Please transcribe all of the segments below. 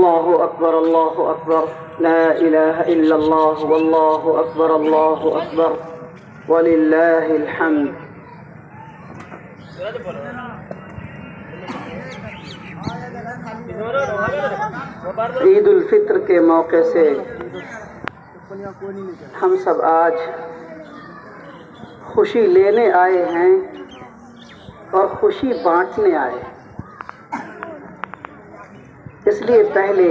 اللہ اکبر لا الہ الا اللہ واللہ اکبر وللہ الحمد۔ عید الفطر کے موقع سے ہم سب آج خوشی لینے آئے ہیں اور خوشی بانٹنے آئے ہیں۔ اس لیے پہلے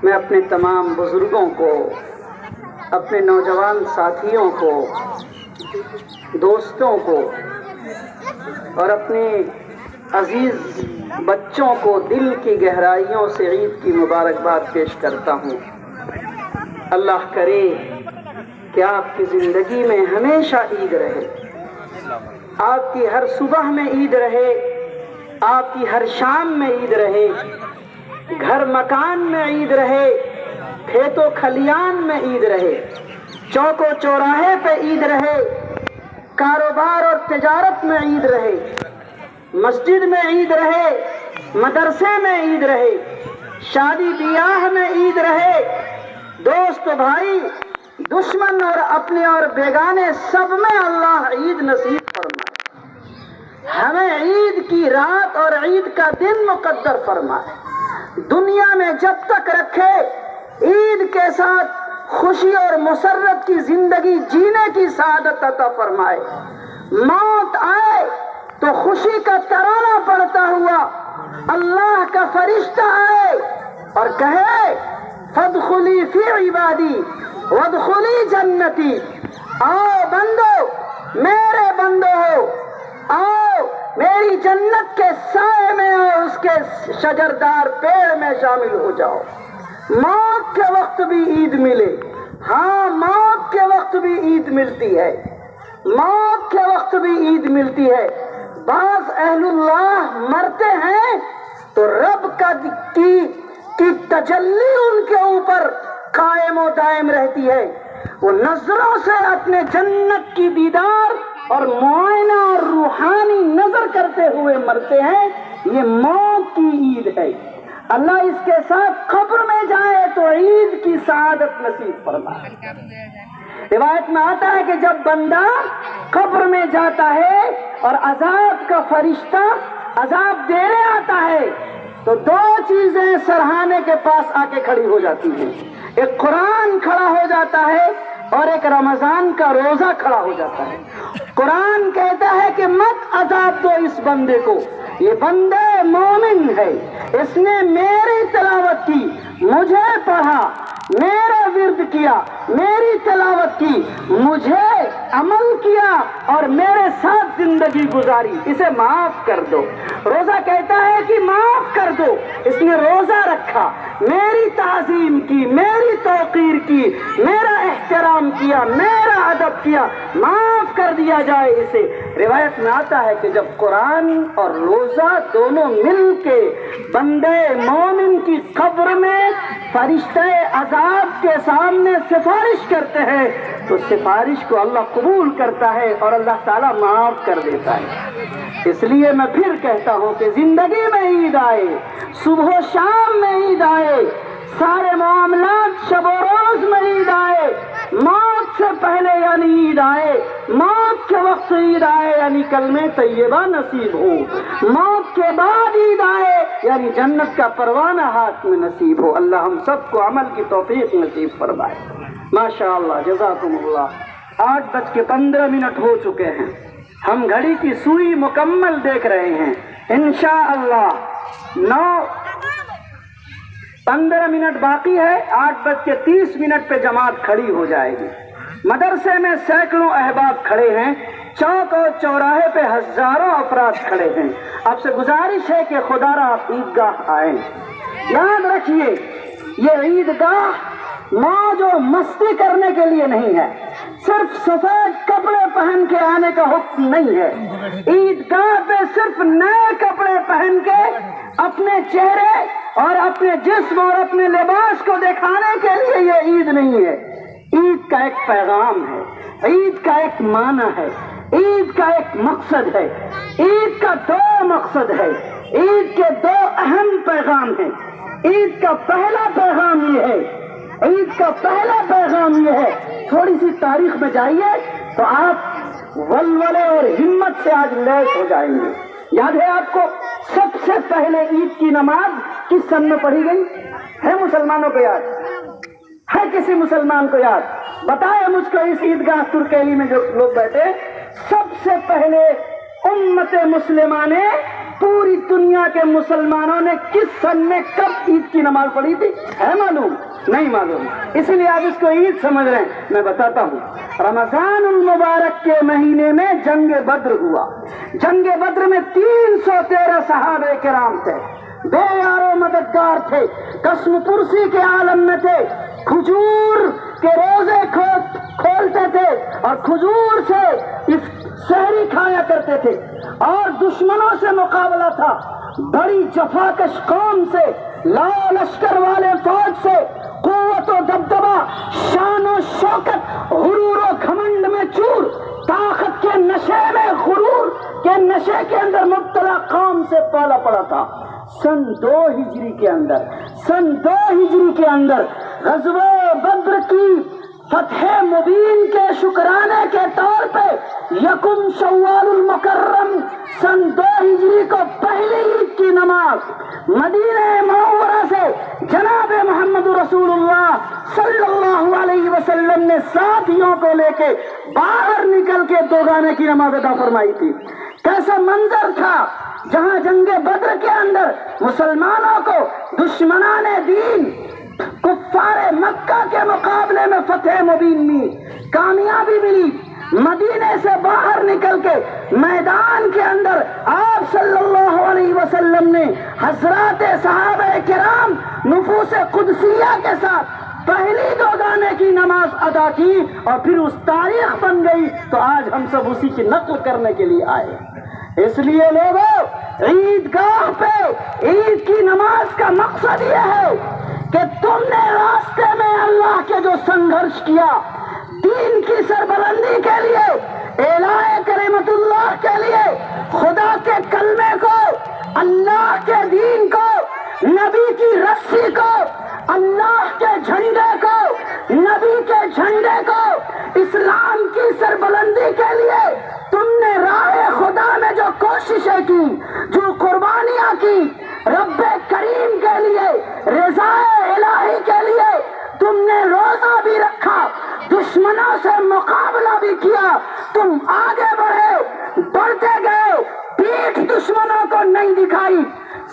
میں اپنے تمام بزرگوں کو، اپنے نوجوان ساتھیوں کو، دوستوں کو اور اپنے عزیز بچوں کو دل کی گہرائیوں سے عید کی مبارکباد پیش کرتا ہوں۔ اللہ کرے کہ آپ کی زندگی میں ہمیشہ عید رہے، آپ کی ہر صبح میں عید رہے، آپ کی ہر شام میں عید رہے، گھر مکان میں عید رہے، کھیت و کھلیان میں عید رہے، چوک و چوراہے پہ عید رہے، کاروبار اور تجارت میں عید رہے، مسجد میں عید رہے، مدرسے میں عید رہے، شادی بیاہ میں عید رہے، دوست بھائی دشمن اور اپنے اور بیگانے سب میں اللہ عید نصیب فرمائے، ہمیں عید کی رات اور عید کا دن مقدر فرمائے، دنیا میں جب تک رکھے عید کے ساتھ خوشی اور مسرت کی زندگی جینے کی سعادت عطا فرمائے، موت آئے تو خوشی کا ترانہ پڑھتا ہوا اللہ کا فرشتہ آئے اور کہے فادخلی فی عبادی وادخلی جنتی، آؤ بندو میرے بندو ہو، آؤ میری جنت کے سائے میں آؤ، اس کے شجردار پیڑ میں شامل ہو جاؤ۔ موت کے وقت بھی عید ملے، ہاں موت کے وقت بھی عید ملتی ہے، موت کے وقت بھی عید ملتی ہے۔ بعض اہل اللہ مرتے ہیں تو رب کی تجلی ان کے اوپر قائم و دائم رہتی ہے، وہ نظروں سے اپنے جنت کی دیدار اور معائنہ اور روحانی نظر کرتے ہوئے مرتے ہیں، یہ موت کی عید ہے۔ اللہ اس کے ساتھ قبر میں جائے تو عید کی سعادت نصیب فرمائے۔ روایت میں آتا ہے کہ جب بندہ قبر میں جاتا ہے اور عذاب کا فرشتہ عذاب دینے آتا ہے تو دو چیزیں سرہانے کے پاس آ کے کھڑی ہو جاتی ہیں، ایک قرآن کھڑا ہو جاتا ہے اور ایک رمضان کا روزہ کھڑا ہو جاتا ہے۔ قرآن کہتا ہے کہ مت عذاب دو اس بندے کو، یہ بندے مومن ہے، اس نے میری تلاوت کی، مجھے پڑھا، میرا ورد کیا، میری تلاوت کی، مجھے عمل کیا اور میرے ساتھ زندگی گزاری، اسے معاف کر دو۔ روزہ کہتا ہے کہ معاف کر دو، اس نے روزہ رکھا، میری تعظیم کی، میری توقیر کی، میرا احترام کیا، میرا ادب کیا، معاف کر دیا جائے اسے۔ روایت میں آتا ہے کہ جب قرآن اور روزہ دونوں مل کے بندے مومن کی قبر میں فرشتے عذاب کے سامنے سفارش کرتے ہیں تو سفارش کو اللہ قبول کرتا ہے اور اللہ تعالیٰ معاف کر دیتا ہے۔ اس لیے میں پھر کہتا ہوں کہ زندگی میں عید آئے، صبح و شام میں عید آئے، سارے معاملات شب و روز میں عید آئے، موت سے پہلے یعنی عید آئے، موت کے وقت عید آئے یعنی کلمہ طیبہ نصیب ہو، موت کے بعد عید آئے یعنی جنت کا پروانہ ہاتھ میں نصیب ہو۔ اللہ ہم سب کو عمل کی توفیق نصیب فرمائے۔ ماشاءاللہ، جزاکم اللہ۔ 8:15 ہو چکے ہیں، ہم گھڑی کی سوئی مکمل دیکھ رہے ہیں، انشاءاللہ 9:15 باقی ہے، 8:30 پہ جماعت کھڑی ہو جائے گی۔ مدرسے میں سینکڑوں احباب کھڑے ہیں، چوک اور چوراہے پہ ہزاروں افراد کھڑے ہیں۔ آپ سے گزارش ہے کہ خدا را آپ عیدگاہ آئیں۔ یاد رکھیے یہ عیدگاہ موج و مستی کرنے کے لیے نہیں ہے، صرف سفید کپڑے پہن کے آنے کا حکم نہیں ہے۔ عیدگاہ پہ صرف نئے کپڑے پہن کے اپنے چہرے اور اپنے جسم اور اپنے لباس کو دکھانے کے لیے یہ عید نہیں ہے۔ عید کا ایک پیغام ہے، عید کا ایک معنی ہے، عید کا ایک مقصد ہے، عید کا دو مقصد ہے، عید کے دو اہم پیغام ہیں۔ عید کا پہلا پیغام یہ ہے، عید کا پہلا پیغام یہ ہے، تھوڑی سی تاریخ میں جائیے تو آپ ولولے اور ہمت سے آج لیس ہو جائیں گے۔ یاد ہے آپ کو سب سے پہلے عید کی نماز کس سن میں پڑھی گئی ہے؟ مسلمانوں کو یاد ہے؟ کسی مسلمان کو یاد؟ بتائے مجھ کو اس عیدگاہ ترکیلی میں جو لوگ بیٹھے، سب سے پہلے امت مسلمہ نے، پوری دنیا کے مسلمانوں نے کس سن میں کب عید کی نماز پڑھی تھی؟ ہے معلوم؟ نہیں معلوم، اسی لیے آپ اس کو عید سمجھ رہے ہیں۔ میں بتاتا ہوں، رمضان المبارک کے مہینے میں جنگ بدر ہوا۔ جنگ بدر میں 313 صحابہ کرام تھے، بے یار و مددگار تھے، قسم پرسی کے عالم میں تھے، کھجور کے روزے کھولتے تھے اور کھجور سے سحری کھایا کرتے تھے، اور دشمنوں سے مقابلہ تھا، بڑی جفاکش قوم سے، لال لشکر والے فوج سے، قوت و دبدبہ، شان و شوکت، غرور و گھمنڈ میں چور، طاقت کے نشے میں، غرور کے نشے کے اندر مبتلا قوم سے پالا پڑا تھا۔ سن 2 ہجری کے اندر غزوہ بدر کی فتح مبین کے شکرانے کے طور پہ یکم شوال المکرم سن 2 ہجری کو پہلی عید کی نماز مدینہ منورہ سے جناب محمد رسول اللہ صلی اللہ علیہ وسلم نے ساتھیوں کو لے کے باہر نکل کے دوگانے کی نماز ادا فرمائی تھی۔ کیسا منظر تھا جہاں جنگ بدر کے اندر مسلمانوں کو دشمنان دین کفار مکہ کے مقابلے میں فتح مبین ملی، کامیابی ملی۔ مدینے سے باہر نکل کے میدان کے اندر آپ صلی اللہ علیہ وسلم نے حضرات صحابہ کرام نفوس قدسیہ کے ساتھ پہلی دوگانے کی نماز ادا کی، اور پھر اس تاریخ بن گئی، تو آج ہم سب اسی کی نقل کرنے کے لیے آئے۔ اس لیے لوگوں، عیدگاہ پہ عید کی نماز کا مقصد یہ ہے کہ تم نے راستے میں اللہ کے جو سنگھرش کیا، دین کی سربلندی کے لیے، اعلاء کلمت اللہ کے لیے، خدا کے کلمے کو، اللہ کے دین کو، نبی کی رسی کو، اللہ کے جھنڈے کو، نبی کے جھنڈے کو، اسلام کی سربلندی کے لیے تم نے راہ خدا میں جو کوششیں کی، جو قربانیاں کی، رب کریم کے لیے، رضا الہی کے لیے تم نے روزہ بھی رکھا، دشمنوں سے مقابلہ بھی کیا، تم آگے بڑھے، بڑھتے گئے، پیٹھ دشمنوں کو نہیں دکھائی،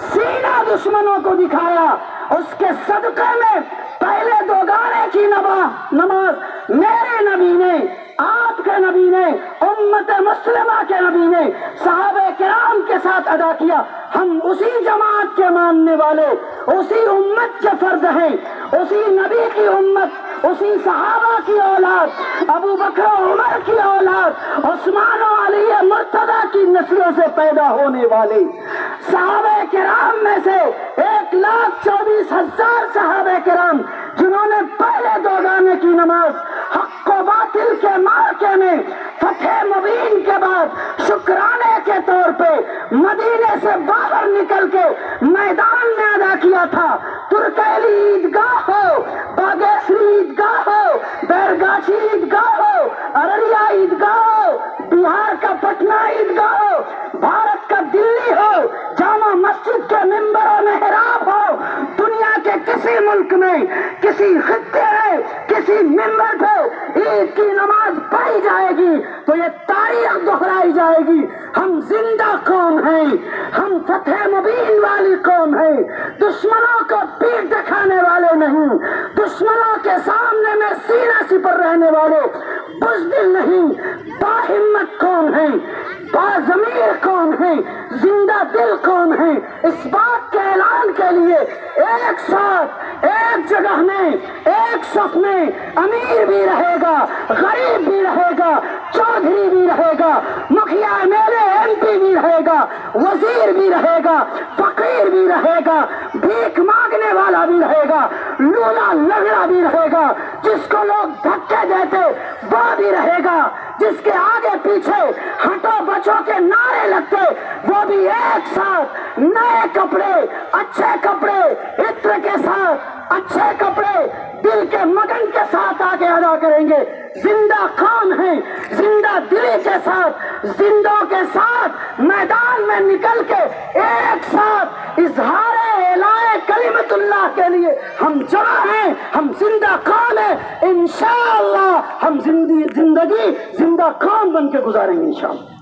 سینہ دشمنوں کو دکھایا۔ اس کے صدقے میں پہلے دوگانے کی نماز میرے نبی نے، آپ کے نبی نے، امت مسلمہ کے نبی نے صحابہ کرام کے ساتھ ادا کیا۔ ہم اسی جماعت کے ماننے والے، اسی امت کے فرد ہیں، اسی نبی کی امت، اسی صحابہ کی اولاد، ابو بکر و عمر کی اولاد، عثمان و علی مرتضیٰ کی نسلوں سے پیدا ہونے والے صحابہ کرام میں سے 1,24,000 صحابہ کرام جنہوں نے پہلے دوگانے کی نماز حق و باطل کے معرکے میں فتح مبین کے بعد شکرانے کے طور پہ مدینے سے باہر نکل کے میدان میں ادا کیا تھا۔ ترکیلی عیدگاہ ہو، باگیسری عیدگاہ ہو، بیرگاچی عیدگاہ ہو، ارریا عیدگاہ ہو، بہار کا پٹنہ عیدگاہ ہو، بھارت کا دلی ہو، جامع مسجد کے ممبر و محراب ہو، دنیا کے کسی ملک میں، کسی خطے میں، کسی ممبر پہ عید کی نماز پڑھی جائے گی تو یہ تاریخ دہرائی جائے گی۔ ہم زندہ قوم ہیں، ہم فتح مبین والی قوم ہیں، دشمنوں کو پیٹ دکھانے والے نہیں، دشمنوں کے سامنے میں سینہ سپر رہنے والے بزدل نہیں، باہمت قوم ہیں، باضمیر قوم ہیں، زندہ دل قوم ہیں۔ اس بات کے اعلان کے لیے ایک ساتھ، ایک جگہ میں، ایک صف میں امیر بھی رہے گا، غریب بھی رہے گا، چودھری بھی رہے گا، مکھیا میرے MP بھی رہے گا، وزیر بھی رہے گا، فقیر بھی رہے گا، بھیک مانگنے والا بھی رہے گا، لولا لگڑا بھی رہے گا، جس کو لوگ دھکے دیتے وہ بھی رہے گا۔ جس کے آگے پیچھے ہٹو بچوں کے نعرے لگتے، وہ بھی ایک ساتھ نئے کپڑے، اچھے کپڑے، عطر کے ساتھ اچھے کپڑے، دل کے مگن کے ساتھ آگے ادا کریں گے۔ زندہ قوم ہے، زندہ دلی کے ساتھ، زندوں کے ساتھ میدان میں نکل کے ایک ساتھ اظہار اعلان کلمت اللہ کے لیے ہم جمع ہیں، ہم زندہ قوم ہیں۔ انشاءاللہ ہم زندگی زندہ قوم بن کے گزاریں گے انشاءاللہ۔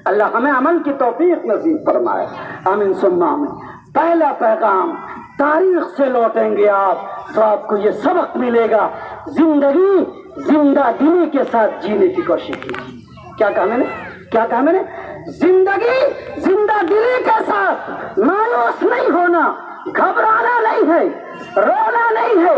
اللہ ہمیں عمل کی توفیق نصیب فرمائے، آمین ثم آمین۔ پہلا پیغام، تاریخ سے لوٹیں گے آپ تو آپ کو یہ سبق ملے گا، زندگی زندہ دلی کے ساتھ جینے کی کوشش کیجیے۔ کیا کہا میں نے؟ زندگی زندہ دلی کے ساتھ مایوس نہیں ہونا، گھبرانا نہیں ہے، رونا نہیں ہے،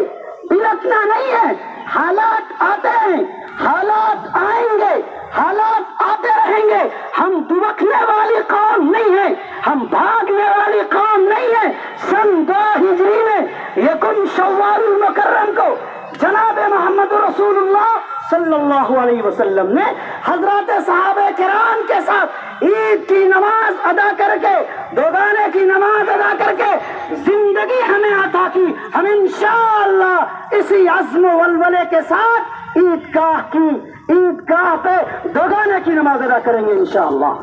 بلکنا نہیں ہے۔ حالات آتے ہیں، حالات آئیں گے، حالات آتے رہیں گے۔ ہم دبکنے والی قوم نہیں ہے، ہم بھاگنے والی قوم نہیں ہے۔ سن 2 ہجری میں یکم شوال المکرم کو جناب محمد رسول اللہ صلی اللہ علیہ وسلم نے حضرات صحابہ کرام کے ساتھ عید کی نماز ادا کر کے، دوگانے کی نماز ادا کر کے زندگی ہمیں عطا کی۔ ہم انشاءاللہ اسی عزم و ولولے کے ساتھ عیدگاہ پہ دوگانے کی نماز ادا کریں گے انشاءاللہ۔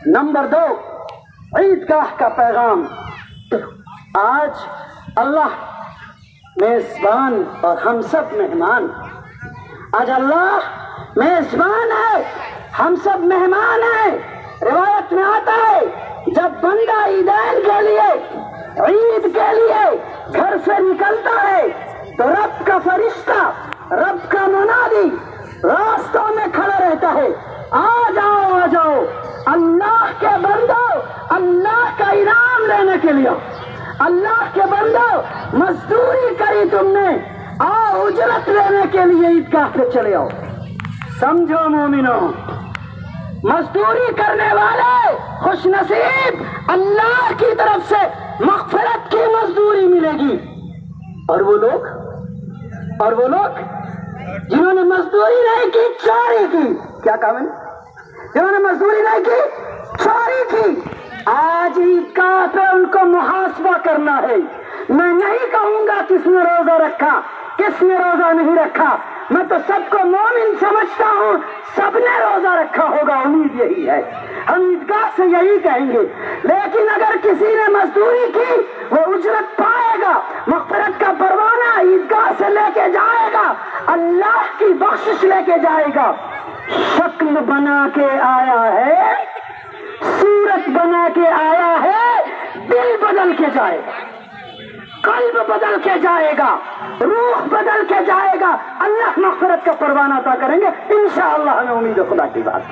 نمبر 2، عیدگاہ کا پیغام۔ آج اللہ میزبان اور ہم سب مہمان، آج اللہ میزبان ہے، ہم سب مہمان ہیں۔ روایت میں آتا ہے جب بندہ عیدین کے لیے، عید کے لیے گھر سے نکلتا ہے تو رب کا فرشتہ، رب کا منادی راستوں میں کھڑا رہتا ہے، آ جاؤ آ جاؤ اللہ کے بندو، اللہ کا انعام لینے کے لیے۔ اللہ کے بندو، مزدوری کری تم نے، آؤ اجرت لینے کے لیے عیدگاہ پہ چلے آؤ۔ سمجھو مومنوں، مزدوری کرنے والے خوش نصیب، اللہ کی طرف سے مغفرت کی مزدوری ملے گی۔ اور وہ لوگ جنہوں نے مزدوری نہیں کی، چوری کی، کیا کہا میں نے؟ جنہوں نے مزدوری نہیں کی، چوری کی، آج عیدگاہ پہ ان کو محاسبہ کرنا ہے۔ میں نہیں کہوں گا کس نے روزہ رکھا، کس نے روزہ نہیں رکھا، میں تو سب کو مومن سمجھتا ہوں، سب نے روزہ رکھا ہوگا، امید یہی ہے۔ ہم عیدگاہ سے یہی کہیں گے، لیکن اگر کسی نے مزدوری کی وہ اجرت پائے گا، مغفرت کا پروانہ عیدگاہ سے لے کے جائے گا، اللہ کی بخشش لے کے جائے گا۔ شکل بنا کے آیا ہے، صورت بنا کے آیا ہے، دل بدل کے جائے گا، قلب بدل کے جائے گا، روح بدل کے جائے گا، اللہ مغفرت کا پروانہ عطا کریں گے انشاءاللہ۔ ہمیں امید ہے خدا کی بات۔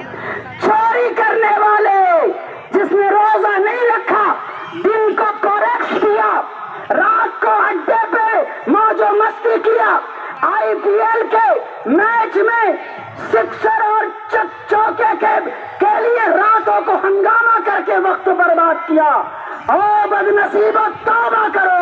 چوری کرنے والے، جس نے روزہ نہیں رکھا، دن کو کوریکس کیا، رات کو اڈے پہ موج و مستی کیا، IPL کے میچ میں سکسر اور چوکے کے لیے راتوں کو ہنگامہ کر کے وقت برباد کیا، او بد نصیبہ توبہ کرو،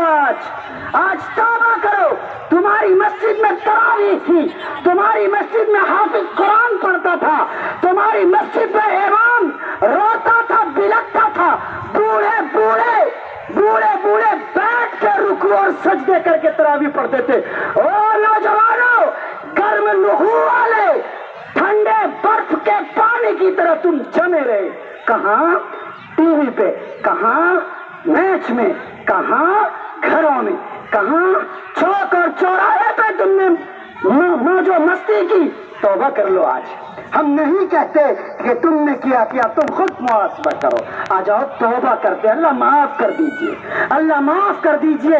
آج توبہ کرو۔ تمہاری مسجد میں تراویح تھی، تمہاری مسجد میں حافظ قرآن پڑھتا تھا، تمہاری مسجد میں امام روتا تھا، بلکتا تھا، بوڑھے بیٹھ کے رکوع اور سجدے کر کے تراویح پڑھتے تھے۔ او نوجوانوں، گرم لہو والے، ٹھنڈے برف کے پانی کی طرح تم جمے رہے، کہاں ٹی وی پہ، کہاں میچ میں، کہاں گھروں میں، کہاں چوک اور چوراہے پہ تم نے موج و مستی کی۔ توبہ کر لو آج۔ ہم نہیں کہتے کہ تم نے کیا تم خود محاسبہ کرو، آ جاؤ توبہ کرتے، اللہ معاف کر دیجئے، اللہ معاف کر دیجئے۔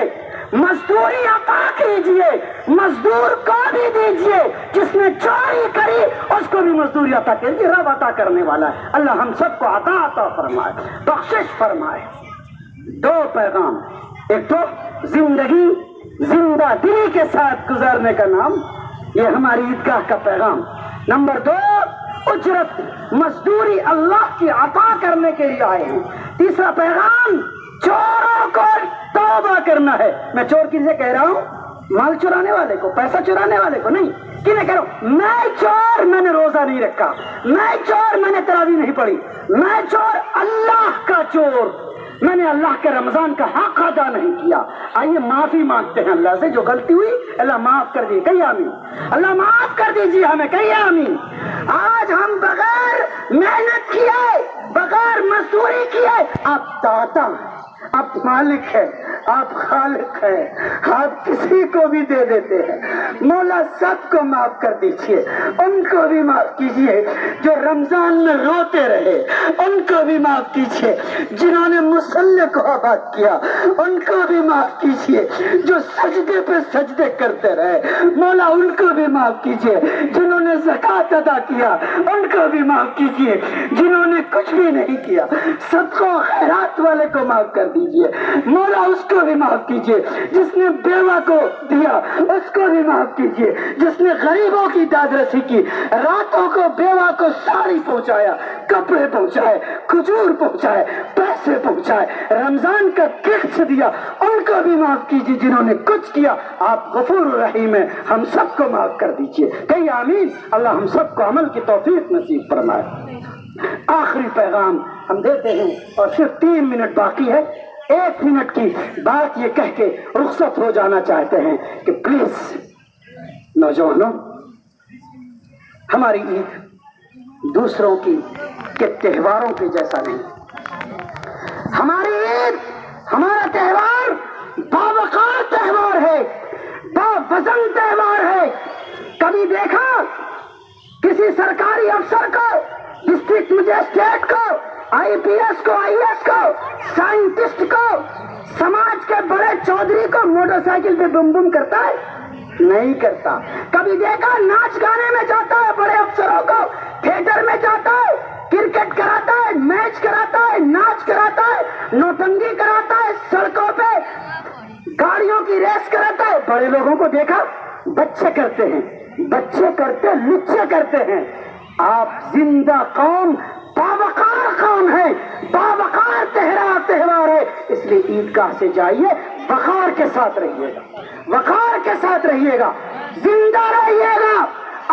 مزدوری عطا کیجئے، مزدور کو بھی دیجئے، جس نے چوری کری اس کو بھی مزدوری عطا کیجئے، رب عطا کرنے والا ہے۔ اللہ ہم سب کو عطا فرمائے، بخشش فرمائے۔ 2 پیغام، ایک تو زندگی زندہ دلی کے ساتھ گزارنے کا نام، یہ ہماری عیدگاہ کا پیغام۔ نمبر 2، اجرت، مزدوری اللہ کی عطا کرنے کے لیے آئے ہیں۔ تیسرا پیغام، چوروں کو توبہ کرنا ہے۔ میں چور کسے کہہ رہا ہوں؟ مال چرانے والے کو, پیسہ چرانے والے کو نہیں. کنہیں کرو میں چور, میں نے روزہ نہیں رکھا, میں چور, میں نے تراویح نہیں پڑھی, میں چور, اللہ کا چور, میں نے اللہ کے رمضان کا حق ادا نہیں کیا. آئیے معافی مانگتے ہیں اللہ سے, جو غلطی ہوئی اللہ معاف کر دیجیے. کہیے آمین. اللہ معاف کر دیجیے ہمیں, کہیے آمین. آج ہم بغیر محنت کیے, بغیر مزدوری کیے, آپ داتا ہیں, آپ مالک ہیں, آپ خالق ہیں, آپ کسی کو بھی دے دیتے ہیں. مولا سب کو معاف کر دیجیے, ان کو بھی معاف کیجیے جو رمضان میں روتے رہے, ان کو بھی معاف کیجیے جنہوں نے مصلی کو آباد کیا, ان کو بھی معاف کیجیے جو سجدے پہ سجدے کرتے رہے. مولا ان کو بھی معاف کیجیے جنہوں نے زکوٰۃ ادا کیا, ان کو بھی معاف کیجیے جنہوں نے کچھ بھی نہیں کیا. صدقہ و خیرات والے کو معاف کر دیجیے. مولا اس کو بھی معاف کیجیے جس نے بیوہ کو دیا, اس کو بھی معاف کیجیے جس نے غریبوں کی داد رسی کی, راتوں کو بیوہ کو ساڑی پہنچایا, کپڑے پہنچائے, کھجور پہنچائے, پیسے پہنچائے, رمضان کا گفٹ دیا, ان کو بھی معاف کیجیے جنہوں نے کچھ کیا. آپ غفور رحیم ہیں, ہم سب کو معاف کر دیجیے. کہیے آمین. اللہ ہم سب کو عمل کی توفیق نصیب فرمائے. آخری پیغام ہم دیتے ہیں اور صرف 3 منٹ باقی ہے. 1 منٹ کی بات یہ کہہ کے رخصت ہو جانا چاہتے ہیں کہ پلیز نوجوانوں, ہماری عید دوسروں کی کے تہواروں کے جیسا نہیں. ہماری عید, ہمارا تہوار باوقار تہوار ہے, باوزن تہوار ہے. کبھی دیکھا کسی سرکاری افسر کو, ڈسٹرکٹ مجسٹریٹ کو, آئی پی ایس کو, آئی ایس کو, سائنٹسٹ کو, سماج کے بڑے چودھری کو موٹر سائیکل پہ بم بم کرتا ہے؟ نہیں کرتا. کبھی دیکھا ناچ گانے میں جاتا ہے بڑے افسروں کو, تھیٹر میں جاتا ہے, کرکٹ کراتا ہے, میچ کراتا ہے, ناچ کراتا ہے, نوٹنگی کراتا ہے, سڑکوں پہ گاڑیوں کی ریس کراتا ہے. بڑے لوگوں کو دیکھا بچے کرتے ہیں, بچے کرتے, لچے کرتے ہیں. آپ زندہ قوم, باوقار قوم ہے, باوقار تہوار ہے. اس لیے عیدگاہ سے جائیے, وقار کے ساتھ رہیے گا, وقار کے ساتھ رہیے گا, زندہ رہیے گا.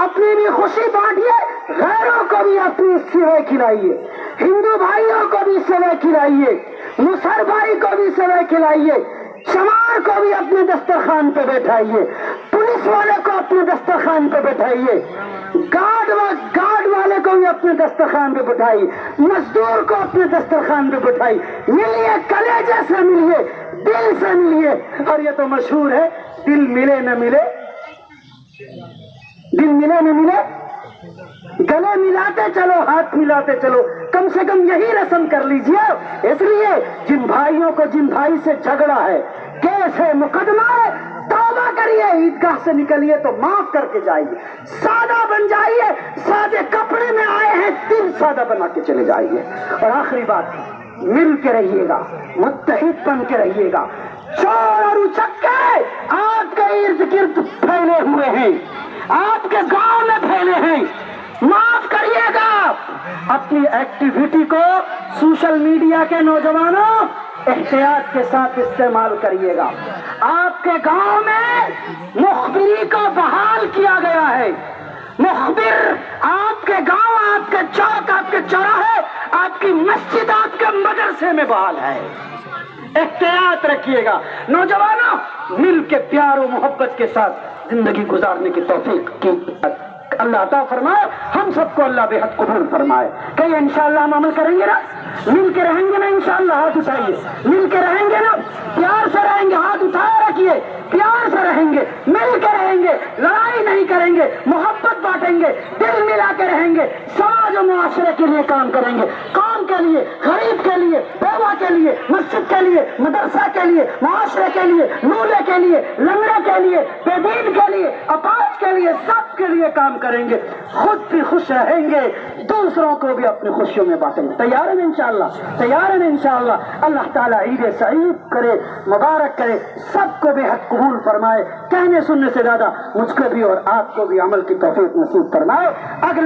اپنی بھی خوشی بانٹیے, غیروں کو بھی اپنی سیوے کھلائیے, ہندو بھائیوں کو بھی سیوے کھلائیے, مسر بھائی کو بھی سیوے کھلائیے, چمار کو بھی اپنے دسترخوان پہ بیٹھائیے, پولیس والے کو اپنے دسترخوان پہ بیٹھائیے, گارڈ والے کو بھی اپنے دسترخوان پہ بٹھائی, مزدور کو اپنے دسترخوان پہ بٹھائی. ملیے, کلیجے سے ملیے, دل سے ملیے. اور یہ تو مشہور ہے, دل ملے نہ ملے, دل ملے نہ ملے, گلے ملاتے چلو, ہاتھ ملاتے چلو. کم سے کم یہی رسم کر لیجیے. اس لیے جن بھائیوں کو جن بھائی سے جھگڑا ہے, کیس ہے, مقدمہ ہے, توبہ کریے, عیدگاہ سے نکلیے تو معاف کر کے جائیے, سادہ بن جائیے. سادے کپڑے میں آئے ہیں, دل سادہ بنا کے چلے جائیے. اور آخری بات, مل کے رہیے گا, متحد بن کے رہیے گا. چور اور اچکے آپ کے ارد گرد پھیلے ہوئے ہیں, آپ کے گاؤں میں پھیلے ہیں. معاف کریے گا. اپنی ایکٹیویٹی کو سوشل میڈیا کے نوجوانوں احتیاط کے ساتھ استعمال کریے گا. آپ کے گاؤں میں مخبری کو بحال کیا گیا ہے. مخبر آپ کے گاؤں, آپ کے چوک, آپ کے چوراہے, آپ کی مسجد, آپ کے مدرسے میں بحال ہے. احتیاط رکھیے گا. نوجوانوں, مل کے پیار و محبت کے ساتھ زندگی گزارنے کی توفیق کی اللہ عطا فرمائے. ہم سب کو اللہ بے حد قبول فرمائے. کہ انشاءاللہ ہم عمل کریں گے نا, مل کے رہیں گے نا انشاءاللہ. ہاتھ اٹھائیے, مل کے رہیں گے نا, پیار سے رہیں گے, ہاتھ اٹھائے رکھیے, پیار سے رہیں گے, مل کے رہیں گے, لڑائی نہیں کریں گے, محبت بانٹیں گے, دل ملا کے رہیں گے, سماج و معاشرے کے لیے کام کریں گے. قوم کے لیے, غریب کے لیے, بیوہ کے لیے, مسجد کے لیے, مدرسہ کے لیے, معاشرے کے لیے, لولے کے لیے, لنگڑے کے لیے, بے دین کے لیے, اپاہج کے لیے, سب کے لیے کام کریں گے. خود بھی خوش رہیں گے, دوسروں کو بھی اپنی خوشیوں میں بانٹیں گے. تیار ہیں انشاءاللہ, تیار ہیں انشاءاللہ. اللہ تعالیٰ عید سعید کرے, مبارک کرے, سب کو بے حد قبول فرمائے. کہنے سننے سے زیادہ مجھ کو بھی اور آپ کو بھی عمل کی توفیق نصیب فرمائے. اگلا